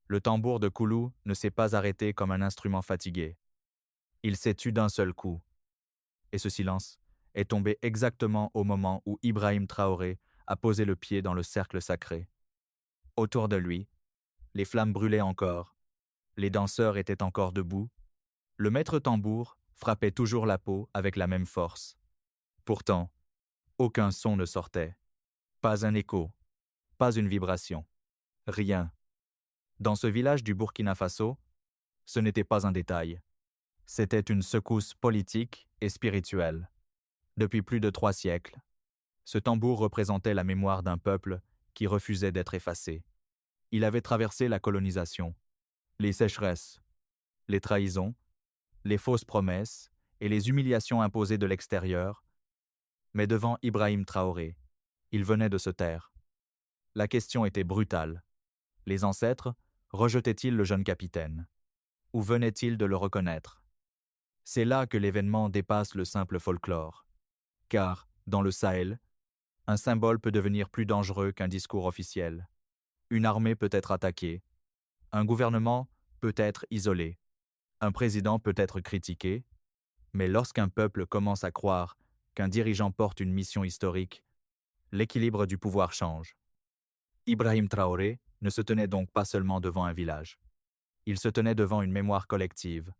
Le tambour de Koulou ne s'est pas arrêté comme un instrument fatigué. Il s'est tu d'un seul coup. Et ce silence est tombé exactement au moment où Ibrahim Traoré a posé le pied dans le cercle sacré. Autour de lui, les flammes brûlaient encore, les danseurs étaient encore debout, le maître tambour frappait toujours la peau avec la même force. Pourtant, aucun son ne sortait, pas un écho, pas une vibration, rien. Dans ce village du Burkina Faso, ce n'était pas un détail, c'était une secousse politique et spirituelle. Depuis plus de 3 siècles, ce tambour représentait la mémoire d'un peuple qui refusait d'être effacé. Il avait traversé la colonisation, les sécheresses, les trahisons, les fausses promesses et les humiliations imposées de l'extérieur, mais devant Ibrahim Traoré, il venait de se taire. La question était brutale. Les ancêtres rejetaient-ils le jeune capitaine? Ou venaient-ils de le reconnaître? C'est là que l'événement dépasse le simple folklore. Car, dans le Sahel, un symbole peut devenir plus dangereux qu'un discours officiel. Une armée peut être attaquée, un gouvernement peut être isolé, un président peut être critiqué, mais lorsqu'un peuple commence à croire qu'un dirigeant porte une mission historique, l'équilibre du pouvoir change. Ibrahim Traoré ne se tenait donc pas seulement devant un village. Il se tenait devant une mémoire collective.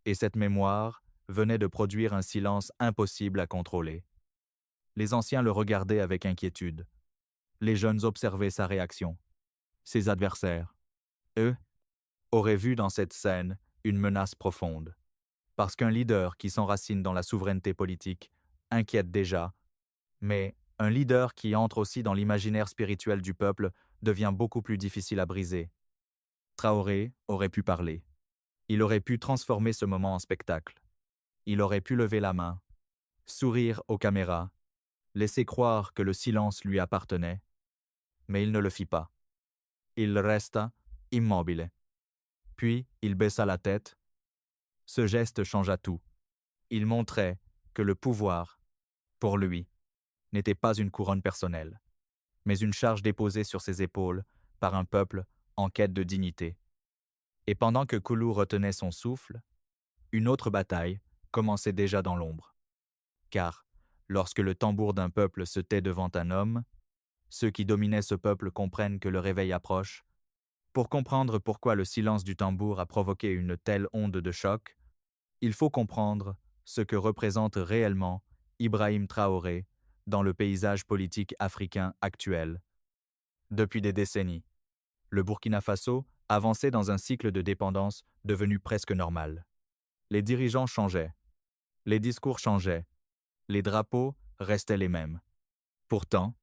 Et cette mémoire venait de produire un silence impossible à contrôler. Les anciens le regardaient avec inquiétude. Les jeunes observaient sa réaction. Ses adversaires, eux, auraient vu dans cette scène une menace profonde. Parce qu'un leader qui s'enracine dans la souveraineté politique inquiète déjà, mais un leader qui entre aussi dans l'imaginaire spirituel du peuple devient beaucoup plus difficile à briser. Traoré aurait pu parler. Il aurait pu transformer ce moment en spectacle. Il aurait pu lever la main, sourire aux caméras, laisser croire que le silence lui appartenait, mais il ne le fit pas. Il resta immobile. Puis il baissa la tête. Ce geste changea tout. Il montrait que le pouvoir, pour lui, n'était pas une couronne personnelle, mais une charge déposée sur ses épaules par un peuple en quête de dignité. Et pendant que Koulou retenait son souffle, une autre bataille commençait déjà dans l'ombre. Car, lorsque le tambour d'un peuple se tait devant un homme, ceux qui dominaient ce peuple comprennent que le réveil approche. Pour comprendre pourquoi le silence du tambour a provoqué une telle onde de choc, il faut comprendre ce que représente réellement Ibrahim Traoré dans le paysage politique africain actuel. Depuis des décennies, le Burkina Faso avançait dans un cycle de dépendance devenu presque normal. Les dirigeants changeaient, les discours changeaient, les drapeaux restaient les mêmes. Pourtant,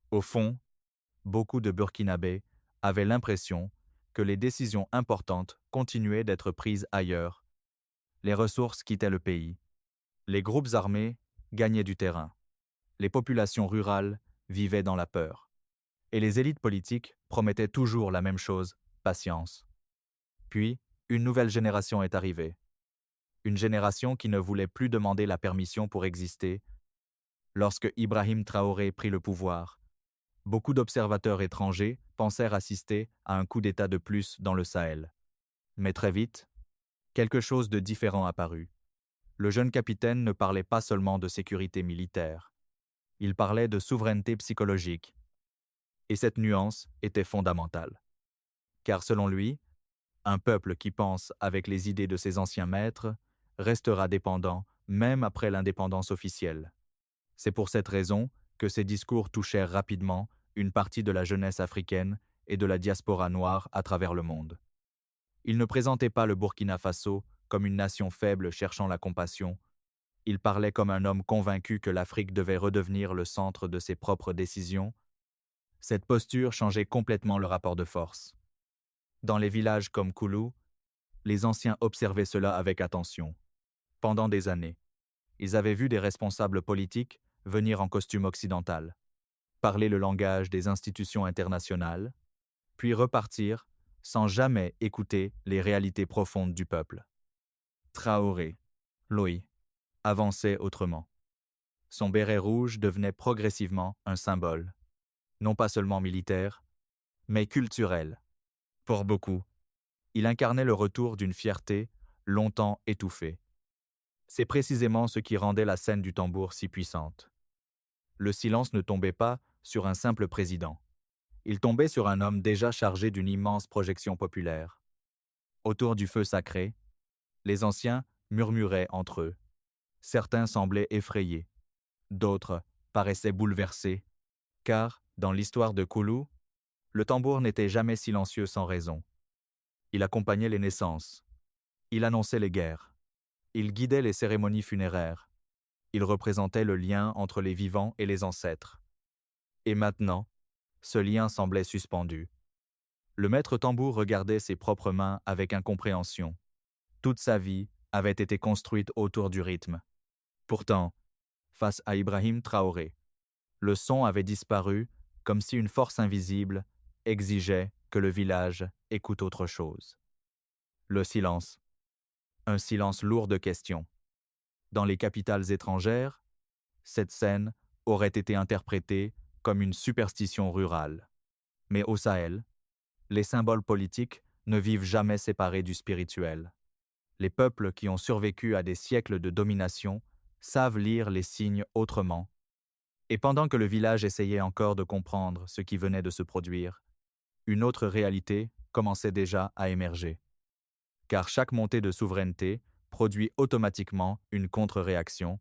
au fond, beaucoup de Burkinabés avaient l'impression que les décisions importantes continuaient d'être prises ailleurs. Les ressources quittaient le pays. Les groupes armés gagnaient du terrain. Les populations rurales vivaient dans la peur. Et les élites politiques promettaient toujours la même chose, patience. Puis, une nouvelle génération est arrivée. Une génération qui ne voulait plus demander la permission pour exister. Lorsque Ibrahim Traoré prit le pouvoir, beaucoup d'observateurs étrangers pensèrent assister à un coup d'État de plus dans le Sahel. Mais très vite, quelque chose de différent apparut. Le jeune capitaine ne parlait pas seulement de sécurité militaire. Il parlait de souveraineté psychologique. Et cette nuance était fondamentale. Car selon lui, un peuple qui pense avec les idées de ses anciens maîtres restera dépendant même après l'indépendance officielle. C'est pour cette raison que ces discours touchèrent rapidement une partie de la jeunesse africaine et de la diaspora noire à travers le monde. Il ne présentait pas le Burkina Faso comme une nation faible cherchant la compassion. Il parlait comme un homme convaincu que l'Afrique devait redevenir le centre de ses propres décisions. Cette posture changeait complètement le rapport de force. Dans les villages comme Koulou, les anciens observaient cela avec attention. Pendant des années, ils avaient vu des responsables politiques venir en costume occidental, parler le langage des institutions internationales, puis repartir sans jamais écouter les réalités profondes du peuple. Traoré, Loï, avançait autrement. Son béret rouge devenait progressivement un symbole, non pas seulement militaire, mais culturel. Pour beaucoup, il incarnait le retour d'une fierté longtemps étouffée. C'est précisément ce qui rendait la scène du tambour si puissante. Le silence ne tombait pas sur un simple président. Il tombait sur un homme déjà chargé d'une immense projection populaire. Autour du feu sacré, les anciens murmuraient entre eux. Certains semblaient effrayés, d'autres paraissaient bouleversés, car, dans l'histoire de Kulu, le tambour n'était jamais silencieux sans raison. Il accompagnait les naissances, il annonçait les guerres, il guidait les cérémonies funéraires, il représentait le lien entre les vivants et les ancêtres. Et maintenant, ce lien semblait suspendu. Le maître tambour regardait ses propres mains avec incompréhension. Toute sa vie avait été construite autour du rythme. Pourtant, face à Ibrahim Traoré, le son avait disparu comme si une force invisible exigeait que le village écoute autre chose. Le silence. Un silence lourd de questions. Dans les capitales étrangères, cette scène aurait été interprétée comme une superstition rurale. Mais au Sahel, les symboles politiques ne vivent jamais séparés du spirituel. Les peuples qui ont survécu à des siècles de domination savent lire les signes autrement. Et pendant que le village essayait encore de comprendre ce qui venait de se produire, une autre réalité commençait déjà à émerger. Car chaque montée de souveraineté produit automatiquement une contre-réaction.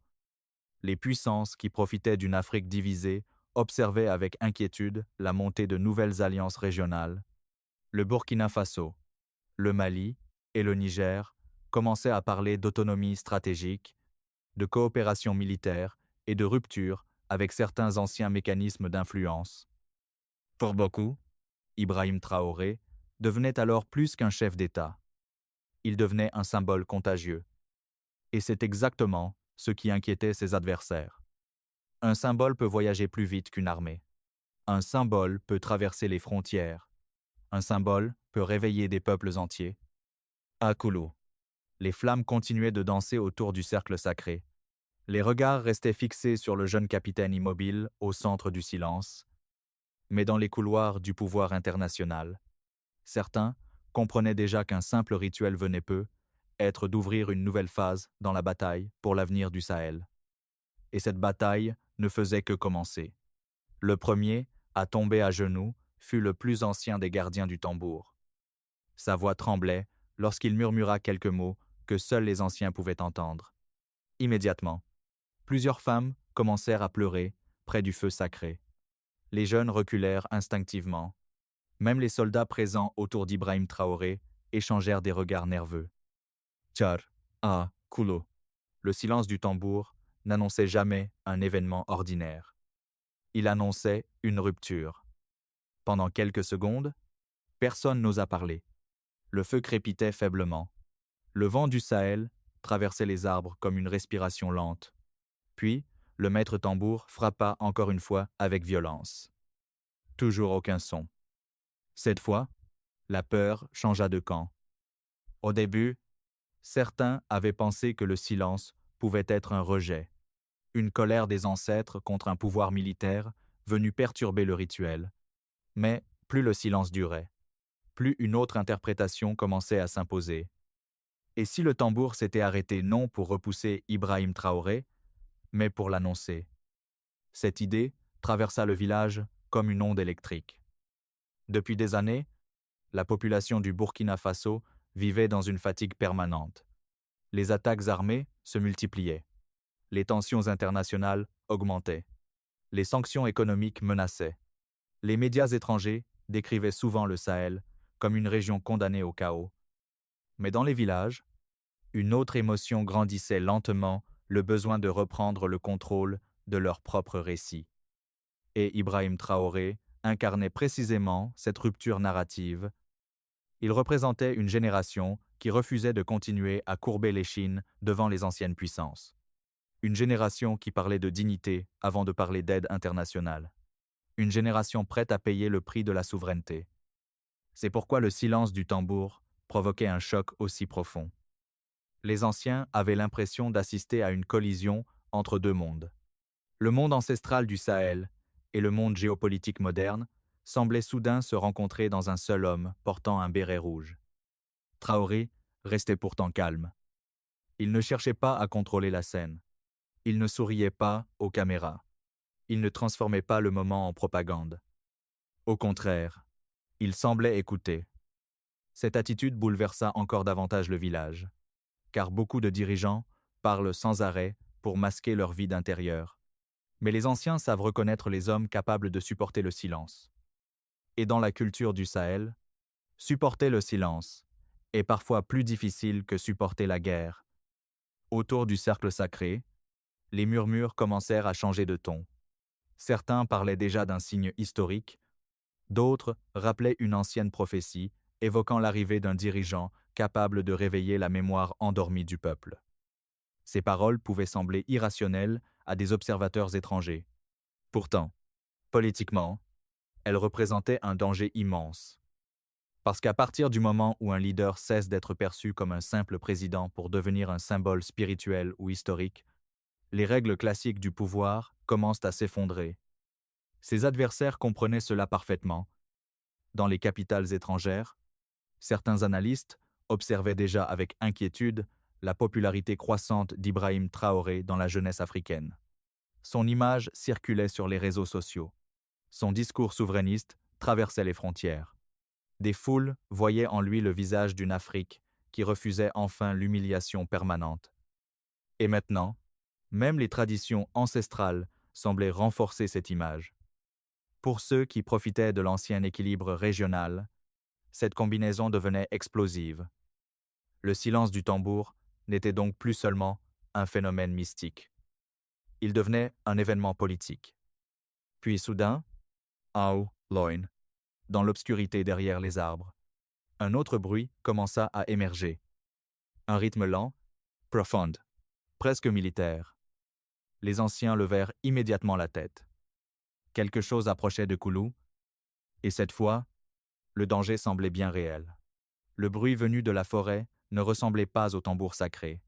Les puissances qui profitaient d'une Afrique divisée observaient avec inquiétude la montée de nouvelles alliances régionales. Le Burkina Faso, le Mali et le Niger commençaient à parler d'autonomie stratégique, de coopération militaire et de rupture avec certains anciens mécanismes d'influence. Pour beaucoup, Ibrahim Traoré devenait alors plus qu'un chef d'État. Il devenait un symbole contagieux. Et c'est exactement ce qui inquiétait ses adversaires. Un symbole peut voyager plus vite qu'une armée. Un symbole peut traverser les frontières. Un symbole peut réveiller des peuples entiers. À Kulu, les flammes continuaient de danser autour du cercle sacré. Les regards restaient fixés sur le jeune capitaine immobile au centre du silence. Mais dans les couloirs du pouvoir international, certains comprenaient déjà qu'un simple rituel venait peu, être d'ouvrir une nouvelle phase dans la bataille pour l'avenir du Sahel. Et cette bataille ne faisait que commencer. Le premier à tomber à genoux fut le plus ancien des gardiens du tambour. Sa voix tremblait lorsqu'il murmura quelques mots que seuls les anciens pouvaient entendre. Immédiatement, plusieurs femmes commencèrent à pleurer près du feu sacré. Les jeunes reculèrent instinctivement. Même les soldats présents autour d'Ibrahim Traoré échangèrent des regards nerveux. Tchar, Kulu. Le silence du tambour n'annonçait jamais un événement ordinaire. Il annonçait une rupture. Pendant quelques secondes, personne n'osa parler. Le feu crépitait faiblement. Le vent du Sahel traversait les arbres comme une respiration lente. Puis, le maître tambour frappa encore une fois avec violence. Toujours aucun son. Cette fois, la peur changea de camp. Au début, certains avaient pensé que le silence pouvait être un rejet, une colère des ancêtres contre un pouvoir militaire venu perturber le rituel. Mais plus le silence durait, plus une autre interprétation commençait à s'imposer. Et si le tambour s'était arrêté non pour repousser Ibrahim Traoré, mais pour l'annoncer? Cette idée traversa le village comme une onde électrique. Depuis des années, la population du Burkina Faso vivait dans une fatigue permanente. Les attaques armées se multipliaient. Les tensions internationales augmentaient. Les sanctions économiques menaçaient. Les médias étrangers décrivaient souvent le Sahel comme une région condamnée au chaos. Mais dans les villages, une autre émotion grandissait lentement, le besoin de reprendre le contrôle de leur propre récit. Et Ibrahim Traoré incarnait précisément cette rupture narrative. Il représentait une génération qui refusait de continuer à courber l'échine devant les anciennes puissances. Une génération qui parlait de dignité avant de parler d'aide internationale. Une génération prête à payer le prix de la souveraineté. C'est pourquoi le silence du tambour provoquait un choc aussi profond. Les anciens avaient l'impression d'assister à une collision entre deux mondes. Le monde ancestral du Sahel et le monde géopolitique moderne semblaient soudain se rencontrer dans un seul homme portant un béret rouge. Traoré restait pourtant calme. Il ne cherchait pas à contrôler la scène. Il ne souriait pas aux caméras. Il ne transformait pas le moment en propagande. Au contraire, il semblait écouter. Cette attitude bouleversa encore davantage le village, car beaucoup de dirigeants parlent sans arrêt pour masquer leur vide intérieur. Mais les anciens savent reconnaître les hommes capables de supporter le silence. Et dans la culture du Sahel, supporter le silence est parfois plus difficile que supporter la guerre. Autour du cercle sacré, les murmures commencèrent à changer de ton. Certains parlaient déjà d'un signe historique, d'autres rappelaient une ancienne prophétie évoquant l'arrivée d'un dirigeant capable de réveiller la mémoire endormie du peuple. Ces paroles pouvaient sembler irrationnelles à des observateurs étrangers. Pourtant, politiquement, elles représentaient un danger immense. Parce qu'à partir du moment où un leader cesse d'être perçu comme un simple président pour devenir un symbole spirituel ou historique, les règles classiques du pouvoir commencent à s'effondrer. Ses adversaires comprenaient cela parfaitement. Dans les capitales étrangères, certains analystes observaient déjà avec inquiétude la popularité croissante d'Ibrahim Traoré dans la jeunesse africaine. Son image circulait sur les réseaux sociaux. Son discours souverainiste traversait les frontières. Des foules voyaient en lui le visage d'une Afrique qui refusait enfin l'humiliation permanente. Et maintenant, même les traditions ancestrales semblaient renforcer cette image. Pour ceux qui profitaient de l'ancien équilibre régional, cette combinaison devenait explosive. Le silence du tambour n'était donc plus seulement un phénomène mystique. Il devenait un événement politique. Puis soudain, en haut, loin, dans l'obscurité derrière les arbres, un autre bruit commença à émerger. Un rythme lent, profond, presque militaire. Les anciens levèrent immédiatement la tête. Quelque chose approchait de Koulou, et cette fois, le danger semblait bien réel. Le bruit venu de la forêt ne ressemblait pas au tambour sacré.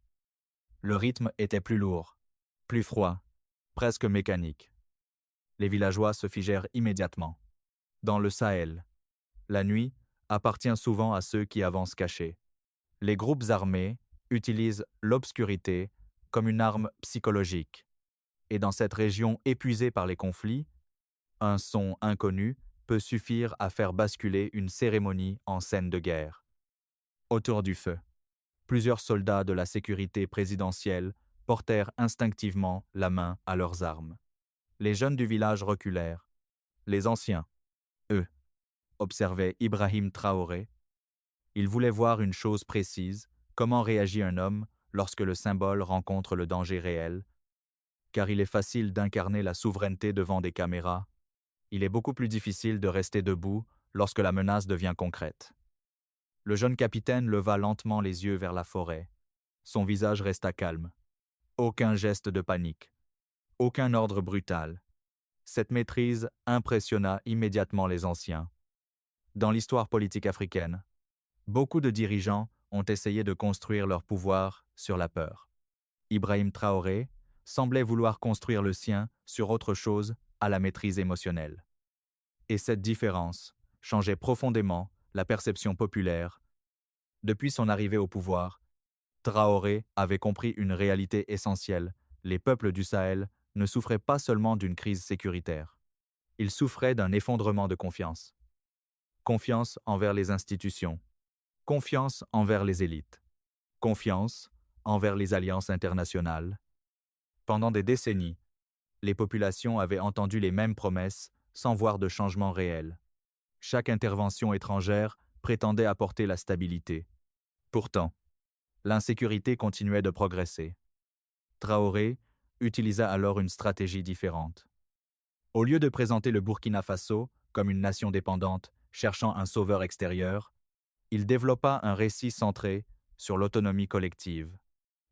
Le rythme était plus lourd, plus froid, presque mécanique. Les villageois se figèrent immédiatement. Dans le Sahel, la nuit appartient souvent à ceux qui avancent cachés. Les groupes armés utilisent l'obscurité comme une arme psychologique. Et dans cette région épuisée par les conflits, un son inconnu peut suffire à faire basculer une cérémonie en scène de guerre. Autour du feu, plusieurs soldats de la sécurité présidentielle portèrent instinctivement la main à leurs armes. Les jeunes du village reculèrent. Les anciens, eux, observaient Ibrahim Traoré. Ils voulaient voir une chose précise, comment réagit un homme lorsque le symbole rencontre le danger réel. Car il est facile d'incarner la souveraineté devant des caméras. Il est beaucoup plus difficile de rester debout lorsque la menace devient concrète. Le jeune capitaine leva lentement les yeux vers la forêt. Son visage resta calme. Aucun geste de panique. Aucun ordre brutal. Cette maîtrise impressionna immédiatement les anciens. Dans l'histoire politique africaine, beaucoup de dirigeants ont essayé de construire leur pouvoir sur la peur. Ibrahim Traoré semblait vouloir construire le sien sur autre chose, à la maîtrise émotionnelle. Et cette différence changeait profondément la perception populaire. Depuis son arrivée au pouvoir, Traoré avait compris une réalité essentielle. Les peuples du Sahel ne souffraient pas seulement d'une crise sécuritaire. Ils souffraient d'un effondrement de confiance. Confiance envers les institutions. Confiance envers les élites. Confiance envers les alliances internationales. Pendant des décennies, les populations avaient entendu les mêmes promesses sans voir de changement réel. Chaque intervention étrangère prétendait apporter la stabilité. Pourtant, l'insécurité continuait de progresser. Traoré utilisa alors une stratégie différente. Au lieu de présenter le Burkina Faso comme une nation dépendante cherchant un sauveur extérieur, il développa un récit centré sur l'autonomie collective.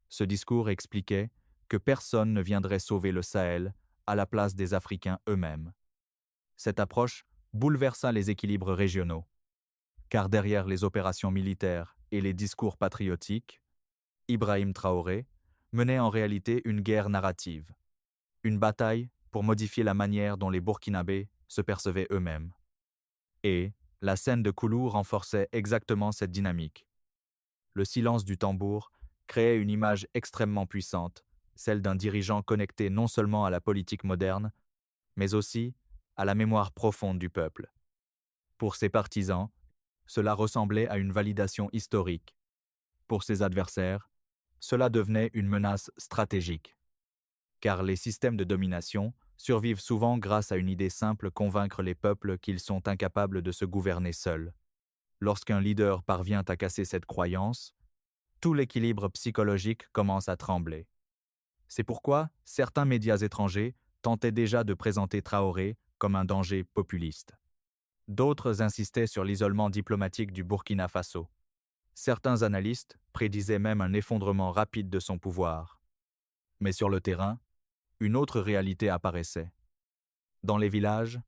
Ce discours expliquait que personne ne viendrait sauver le Sahel à la place des Africains eux-mêmes. Cette approche bouleversa les équilibres régionaux, car derrière les opérations militaires et les discours patriotiques, Ibrahim Traoré menait en réalité une guerre narrative, une bataille pour modifier la manière dont les Burkinabés se percevaient eux-mêmes. Et la scène de Koulou renforçait exactement cette dynamique. Le silence du tambour créait une image extrêmement puissante, celle d'un dirigeant connecté non seulement à la politique moderne, mais aussi à la mémoire profonde du peuple. Pour ses partisans, cela ressemblait à une validation historique. Pour ses adversaires, cela devenait une menace stratégique. Car les systèmes de domination survivent souvent grâce à une idée simple: convaincre les peuples qu'ils sont incapables de se gouverner seuls. Lorsqu'un leader parvient à casser cette croyance, tout l'équilibre psychologique commence à trembler. C'est pourquoi certains médias étrangers tentaient déjà de présenter Traoré comme un danger populiste. D'autres insistaient sur l'isolement diplomatique du Burkina Faso. Certains analystes prédisaient même un effondrement rapide de son pouvoir. Mais sur le terrain, une autre réalité apparaissait. Dans les villages,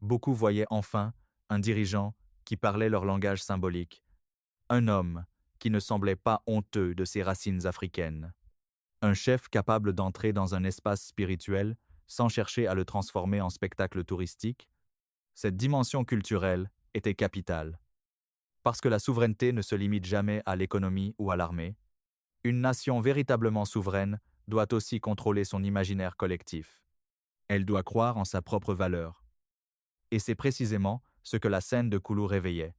beaucoup voyaient enfin un dirigeant qui parlait leur langage symbolique, un homme qui ne semblait pas honteux de ses racines africaines, un chef capable d'entrer dans un espace spirituel sans chercher à le transformer en spectacle touristique. Cette dimension culturelle était capitale. Parce que la souveraineté ne se limite jamais à l'économie ou à l'armée, une nation véritablement souveraine doit aussi contrôler son imaginaire collectif. Elle doit croire en sa propre valeur. Et c'est précisément ce que la scène de Koulou réveillait.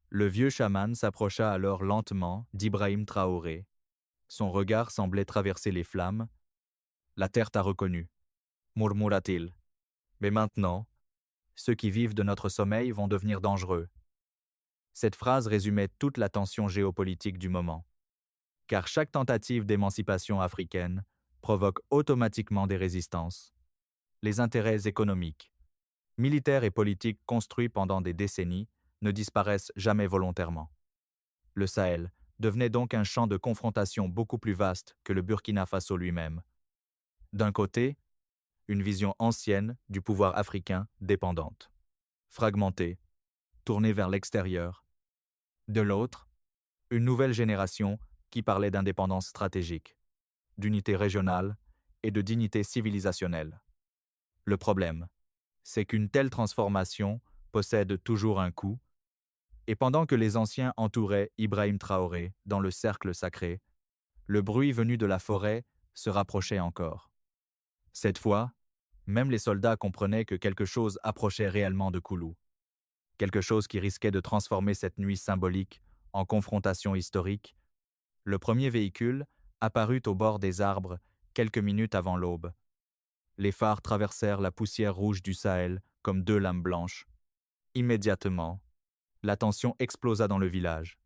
Le vieux chaman s'approcha alors lentement d'Ibrahim Traoré. Son regard semblait traverser les flammes. « La terre t'a reconnu », murmura-t-il. « Mais maintenant, ceux qui vivent de notre sommeil vont devenir dangereux. » Cette phrase résumait toute la tension géopolitique du moment. Car chaque tentative d'émancipation africaine provoque automatiquement des résistances. Les intérêts économiques, militaires et politiques construits pendant des décennies ne disparaissent jamais volontairement. Le Sahel devenait donc un champ de confrontation beaucoup plus vaste que le Burkina Faso lui-même. D'un côté, une vision ancienne du pouvoir africain dépendante, fragmentée, tournée vers l'extérieur. De l'autre, une nouvelle génération qui parlait d'indépendance stratégique, d'unité régionale et de dignité civilisationnelle. Le problème, c'est qu'une telle transformation possède toujours un coût, et pendant que les anciens entouraient Ibrahim Traoré dans le cercle sacré, le bruit venu de la forêt se rapprochait encore. Cette fois, même les soldats comprenaient que quelque chose approchait réellement de Koulou, quelque chose qui risquait de transformer cette nuit symbolique en confrontation historique. Le premier véhicule apparut au bord des arbres quelques minutes avant l'aube. Les phares traversèrent la poussière rouge du Sahel comme deux lames blanches. Immédiatement, la tension explosa dans le village.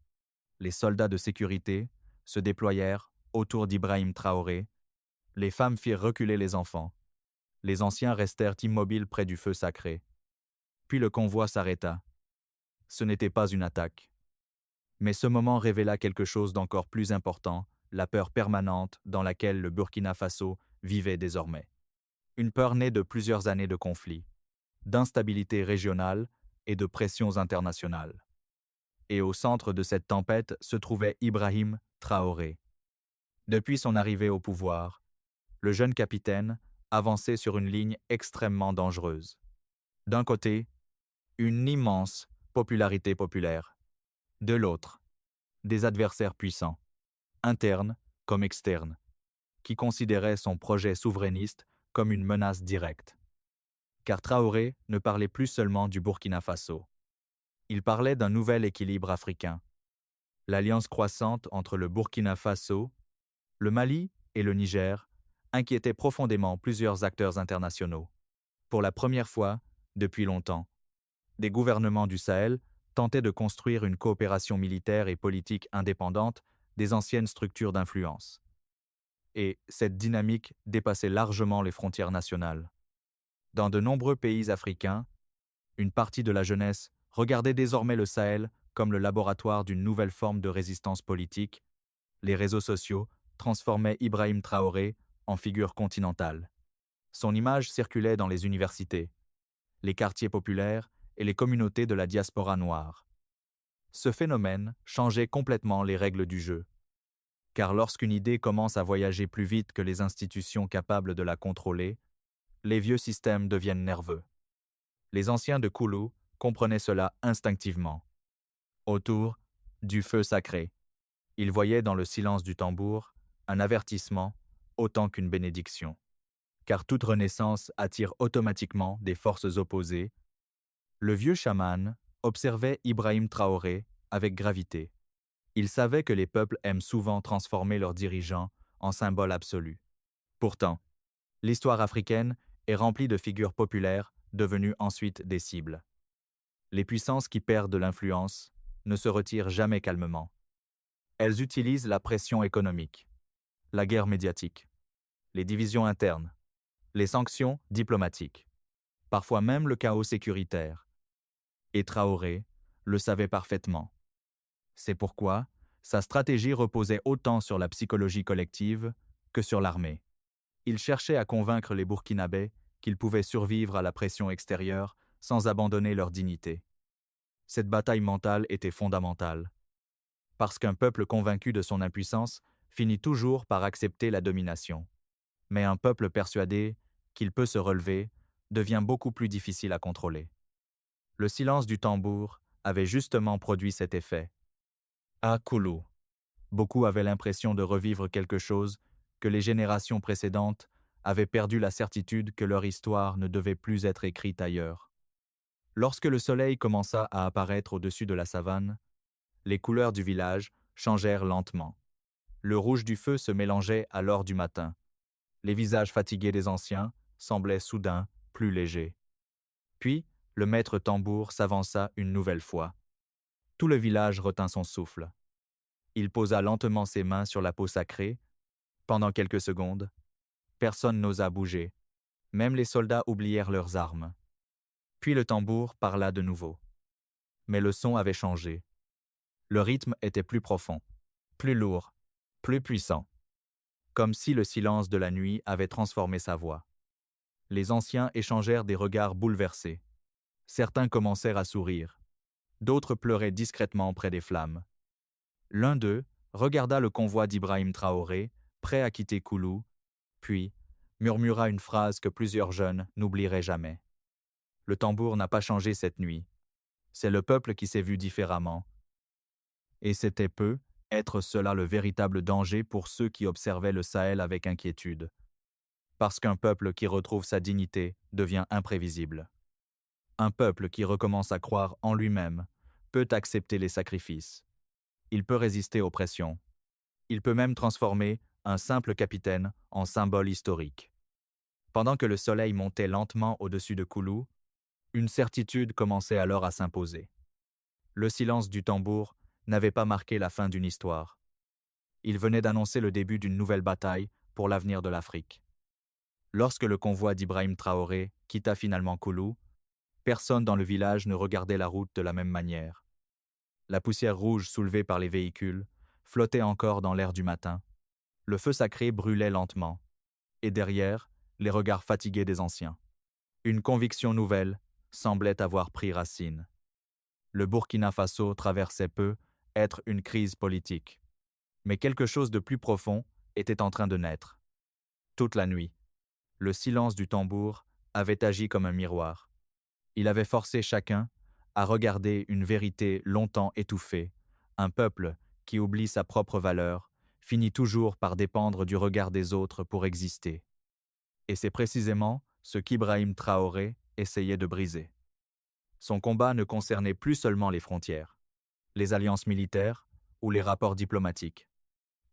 Les soldats de sécurité se déployèrent autour d'Ibrahim Traoré. Les femmes firent reculer les enfants. Les anciens restèrent immobiles près du feu sacré. Puis le convoi s'arrêta. Ce n'était pas une attaque. Mais ce moment révéla quelque chose d'encore plus important, la peur permanente dans laquelle le Burkina Faso vivait désormais. Une peur née de plusieurs années de conflits, d'instabilité régionale et de pressions internationales. Et au centre de cette tempête se trouvait Ibrahim Traoré. Depuis son arrivée au pouvoir, le jeune capitaine avançait sur une ligne extrêmement dangereuse. D'un côté, une immense popularité populaire. De l'autre, des adversaires puissants, internes comme externes, qui considéraient son projet souverainiste comme une menace directe. Car Traoré ne parlait plus seulement du Burkina Faso. Il parlait d'un nouvel équilibre africain. L'alliance croissante entre le Burkina Faso, le Mali et le Niger inquiétait profondément plusieurs acteurs internationaux. Pour la première fois, depuis longtemps, des gouvernements du Sahel tentaient de construire une coopération militaire et politique indépendante des anciennes structures d'influence. Et cette dynamique dépassait largement les frontières nationales. Dans de nombreux pays africains, une partie de la jeunesse regardait désormais le Sahel comme le laboratoire d'une nouvelle forme de résistance politique. Les réseaux sociaux transformaient Ibrahim Traoré en figure continentale. Son image circulait dans les universités, les quartiers populaires et les communautés de la diaspora noire. Ce phénomène changeait complètement les règles du jeu. Car lorsqu'une idée commence à voyager plus vite que les institutions capables de la contrôler, les vieux systèmes deviennent nerveux. Les anciens de Koulou comprenait cela instinctivement. Autour du feu sacré, il voyait dans le silence du tambour un avertissement autant qu'une bénédiction. Car toute renaissance attire automatiquement des forces opposées. Le vieux chaman observait Ibrahim Traoré avec gravité. Il savait que les peuples aiment souvent transformer leurs dirigeants en symboles absolus. Pourtant, l'histoire africaine est remplie de figures populaires devenues ensuite des cibles. Les puissances qui perdent de l'influence ne se retirent jamais calmement. Elles utilisent la pression économique, la guerre médiatique, les divisions internes, les sanctions diplomatiques, parfois même le chaos sécuritaire. Et Traoré le savait parfaitement. C'est pourquoi sa stratégie reposait autant sur la psychologie collective que sur l'armée. Il cherchait à convaincre les Burkinabés qu'ils pouvaient survivre à la pression extérieure sans abandonner leur dignité. Cette bataille mentale était fondamentale, parce qu'un peuple convaincu de son impuissance finit toujours par accepter la domination. Mais un peuple persuadé qu'il peut se relever devient beaucoup plus difficile à contrôler. Le silence du tambour avait justement produit cet effet. À Koulou, beaucoup avaient l'impression de revivre quelque chose que les générations précédentes avaient perdu la certitude que leur histoire ne devait plus être écrite ailleurs. Lorsque le soleil commença à apparaître au-dessus de la savane, les couleurs du village changèrent lentement. Le rouge du feu se mélangeait à l'or du matin. Les visages fatigués des anciens semblaient soudain plus légers. Puis, le maître tambour s'avança une nouvelle fois. Tout le village retint son souffle. Il posa lentement ses mains sur la peau sacrée. Pendant quelques secondes, personne n'osa bouger. Même les soldats oublièrent leurs armes. Puis le tambour parla de nouveau. Mais le son avait changé. Le rythme était plus profond, plus lourd, plus puissant. Comme si le silence de la nuit avait transformé sa voix. Les anciens échangèrent des regards bouleversés. Certains commencèrent à sourire. D'autres pleuraient discrètement près des flammes. L'un d'eux regarda le convoi d'Ibrahim Traoré, prêt à quitter Koulou, puis murmura une phrase que plusieurs jeunes n'oublieraient jamais. Le tambour n'a pas changé cette nuit. C'est le peuple qui s'est vu différemment. Et c'était peu être cela le véritable danger pour ceux qui observaient le Sahel avec inquiétude. Parce qu'un peuple qui retrouve sa dignité devient imprévisible. Un peuple qui recommence à croire en lui-même peut accepter les sacrifices. Il peut résister aux pressions. Il peut même transformer un simple capitaine en symbole historique. Pendant que le soleil montait lentement au-dessus de Koulou, une certitude commençait alors à s'imposer. Le silence du tambour n'avait pas marqué la fin d'une histoire. Il venait d'annoncer le début d'une nouvelle bataille pour l'avenir de l'Afrique. Lorsque le convoi d'Ibrahim Traoré quitta finalement Koulou, personne dans le village ne regardait la route de la même manière. La poussière rouge soulevée par les véhicules flottait encore dans l'air du matin. Le feu sacré brûlait lentement, et derrière, les regards fatigués des anciens. Une conviction nouvelle semblait avoir pris racine. Le Burkina Faso traversait peu être une crise politique. Mais quelque chose de plus profond était en train de naître. Toute la nuit, le silence du tambour avait agi comme un miroir. Il avait forcé chacun à regarder une vérité longtemps étouffée. Un peuple qui oublie sa propre valeur finit toujours par dépendre du regard des autres pour exister. Et c'est précisément ce qu'Ibrahim Traoré essayait de briser. Son combat ne concernait plus seulement les frontières, les alliances militaires ou les rapports diplomatiques.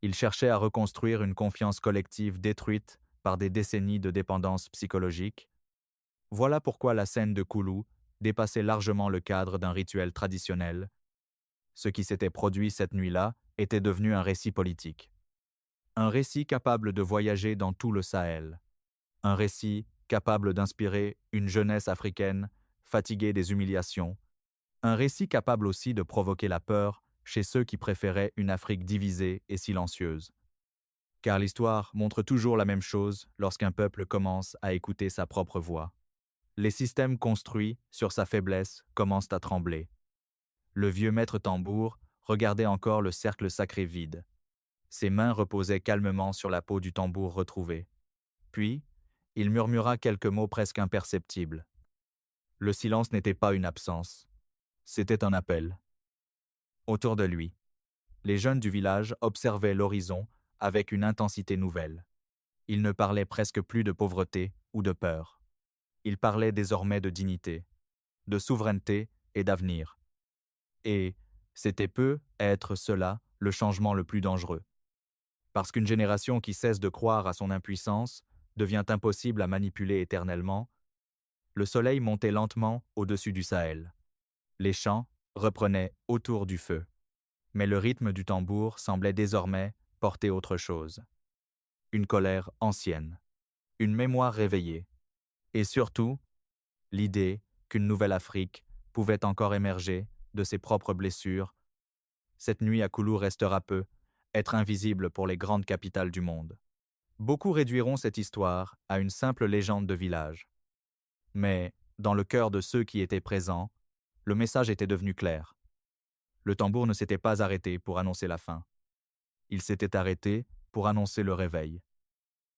Il cherchait à reconstruire une confiance collective détruite par des décennies de dépendance psychologique. Voilà pourquoi la scène de Koulou dépassait largement le cadre d'un rituel traditionnel. Ce qui s'était produit cette nuit-là était devenu un récit politique. Un récit capable de voyager dans tout le Sahel. Un récit capable d'inspirer une jeunesse africaine fatiguée des humiliations. Un récit capable aussi de provoquer la peur chez ceux qui préféraient une Afrique divisée et silencieuse. Car l'histoire montre toujours la même chose lorsqu'un peuple commence à écouter sa propre voix. Les systèmes construits sur sa faiblesse commencent à trembler. Le vieux maître tambour regardait encore le cercle sacré vide. Ses mains reposaient calmement sur la peau du tambour retrouvé. Puis, il murmura quelques mots presque imperceptibles. Le silence n'était pas une absence, c'était un appel. Autour de lui, les jeunes du village observaient l'horizon avec une intensité nouvelle. Ils ne parlaient presque plus de pauvreté ou de peur. Ils parlaient désormais de dignité, de souveraineté et d'avenir. Et c'était peu être cela le changement le plus dangereux. Parce qu'une génération qui cesse de croire à son impuissance devient impossible à manipuler éternellement, le soleil montait lentement au-dessus du Sahel. Les chants reprenaient autour du feu. Mais le rythme du tambour semblait désormais porter autre chose. Une colère ancienne, une mémoire réveillée, et surtout, l'idée qu'une nouvelle Afrique pouvait encore émerger de ses propres blessures. Cette nuit à Koulou restera peu, être invisible pour les grandes capitales du monde. Beaucoup réduiront cette histoire à une simple légende de village. Mais, dans le cœur de ceux qui étaient présents, le message était devenu clair. Le tambour ne s'était pas arrêté pour annoncer la fin. Il s'était arrêté pour annoncer le réveil.